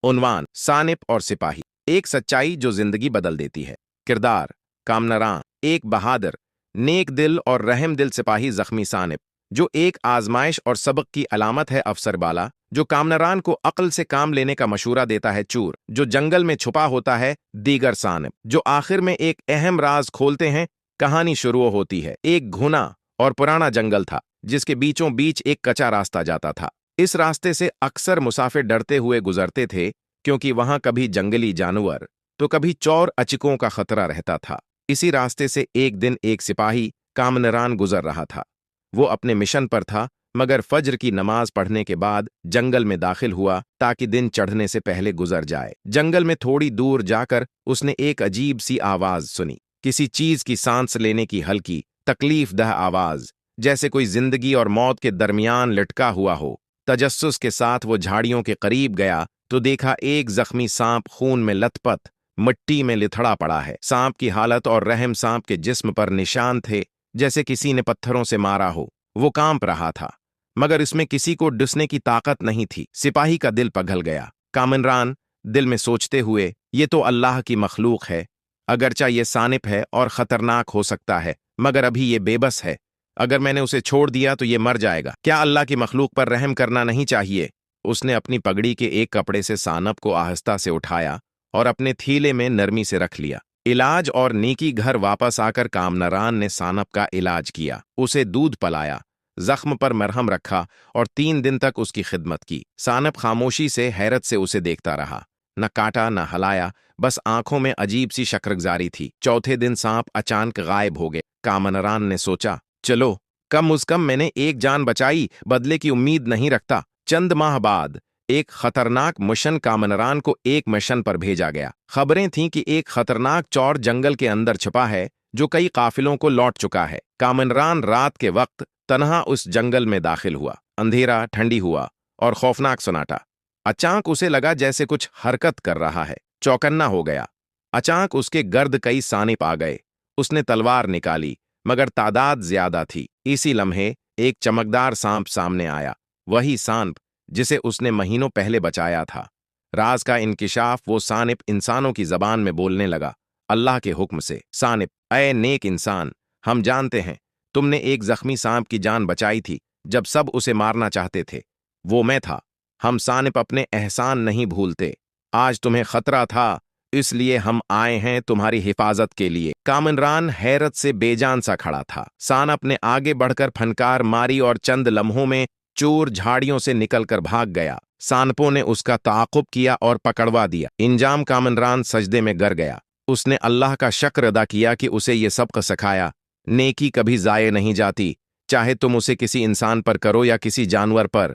उन्वान, सानिप और सिपाही, एक सच्चाई जो जिंदगी बदल देती है। किरदार, कामनरान, एक बहादुर, नेक दिल और रहम दिल सिपाही जख्मी सानिप, जो एक आजमाइश और सबक की अलामत है। अफसर बाला, जो कामनरान को अक्ल से काम लेने का मशूरा देता है। चूर, जो जंगल में छुपा होता है। दीगर सानिप, जो आखिर में एक अहम राज खोलते हैं। कहानी शुरू होती है। एक घुना और पुराना जंगल था जिसके बीचों बीच एक कच्चा रास्ता जाता था। इस रास्ते से अक्सर मुसाफिर डरते हुए गुजरते थे, क्योंकि वहां कभी जंगली जानवर तो कभी चोर अचिकों का खतरा रहता था। इसी रास्ते से एक दिन एक सिपाही कामनरान गुजर रहा था। वो अपने मिशन पर था, मगर फज्र की नमाज पढ़ने के बाद जंगल में दाखिल हुआ ताकि दिन चढ़ने से पहले गुजर जाए। जंगल में थोड़ी दूर जाकर उसने एक अजीब सी आवाज सुनी, किसी चीज की सांस लेने की हल्की तकलीफ दह आवाज, जैसे कोई जिंदगी और मौत के दरमियान लटका हुआ हो। तजस्सुस के साथ वो झाड़ियों के करीब गया तो देखा एक जख्मी सांप खून में लथपथ मिट्टी में लिथड़ा पड़ा है। सांप की हालत और रहम सांप के जिस्म पर निशान थे, जैसे किसी ने पत्थरों से मारा हो। वो कांप रहा था, मगर इसमें किसी को डसने की ताकत नहीं थी। सिपाही का दिल पिघल गया। कामनरान दिल में सोचते हुए, ये तो अल्लाह की मखलूक है। अगरचा ये सानिप है और खतरनाक हो सकता है, मगर अभी ये बेबस है। अगर मैंने उसे छोड़ दिया तो ये मर जाएगा। क्या अल्लाह की मखलूक पर रहम करना नहीं चाहिए? उसने अपनी पगड़ी के एक कपड़े से सानप को आहिस्ता से उठाया और अपने थीले में नरमी से रख लिया। इलाज और नेकी घर वापस आकर कामनरान ने सानप का इलाज किया, उसे दूध पिलाया, जख्म पर मरहम रखा और 3 दिन तक उसकी खिदमत की। सानप खामोशी से हैरत से उसे देखता रहा, न काटा न हलाया, बस आंखों में अजीब सी शक्रगजारी थी। चौथे दिन सांप अचानक गायब हो गए। कामनरान ने सोचा, चलो कम उज कम मैंने एक जान बचाई, बदले की उम्मीद नहीं रखता। चंद माह बाद एक खतरनाक मिशन कामनरान को एक मिशन पर भेजा गया। खबरें थीं कि एक खतरनाक चोर जंगल के अंदर छिपा है जो कई काफिलों को लौट चुका है। कामनरान रात के वक्त तन्हा उस जंगल में दाखिल हुआ। अंधेरा, ठंडी हुआ और खौफनाक सन्नाटा। अचानक उसे लगा जैसे कुछ हरकत कर रहा है। चौकन्ना हो गया। अचानक उसके गर्द कई सानिप आ गए। उसने तलवार निकाली, मगर तादाद ज्यादा थी। इसी लम्हे एक चमकदार सांप सामने आया, वही सांप जिसे उसने महीनों पहले बचाया था। राज का इंकिशाफ, वो सानिप इंसानों की जबान में बोलने लगा, अल्लाह के हुक्म से। सानिप, ऐ नेक इंसान, हम जानते हैं तुमने एक जख्मी सांप की जान बचाई थी जब सब उसे मारना चाहते थे। वो मैं था। हम सानिप अपने एहसान नहीं भूलते। आज तुम्हें खतरा था, इसलिए हम आए हैं तुम्हारी हिफाजत के लिए। कामनरान हैरत से बेजान सा खड़ा था। सानप ने आगे बढ़कर फनकार मारी और चंद लम्हों में चोर झाड़ियों से निकलकर भाग गया। सानपों ने उसका ताक़ुब किया और पकड़वा दिया। इंजाम कामनरान सजदे में गिर गया। उसने अल्लाह का शुक्र अदा किया कि उसे ये सबक सिखाया, नेकी कभी ज़ाये नहीं जाती, चाहे तुम उसे किसी इंसान पर करो या किसी जानवर पर।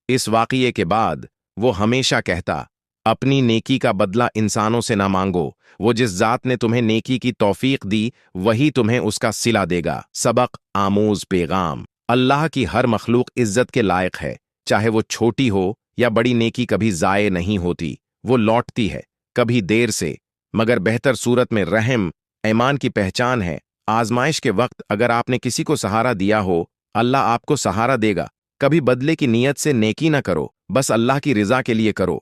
इस वाक़िए के बाद वो हमेशा कहता, अपनी नेकी का बदला इंसानों से ना मांगो, वो जिस ज़ात ने तुम्हें नेकी की तौफीक दी वही तुम्हें उसका सिला देगा। सबक आमूज पैगाम, अल्लाह की हर मखलूक इज्जत के लायक है, चाहे वो छोटी हो या बड़ी। नेकी कभी ज़ाये नहीं होती, वो लौटती है, कभी देर से, मगर बेहतर सूरत में। रहम ईमान की पहचान है। आजमाइश के वक्त अगर आपने किसी को सहारा दिया हो, अल्लाह आपको सहारा देगा। कभी बदले की नीयत से नेकी न करो, बस अल्लाह की रिजा के लिए करो।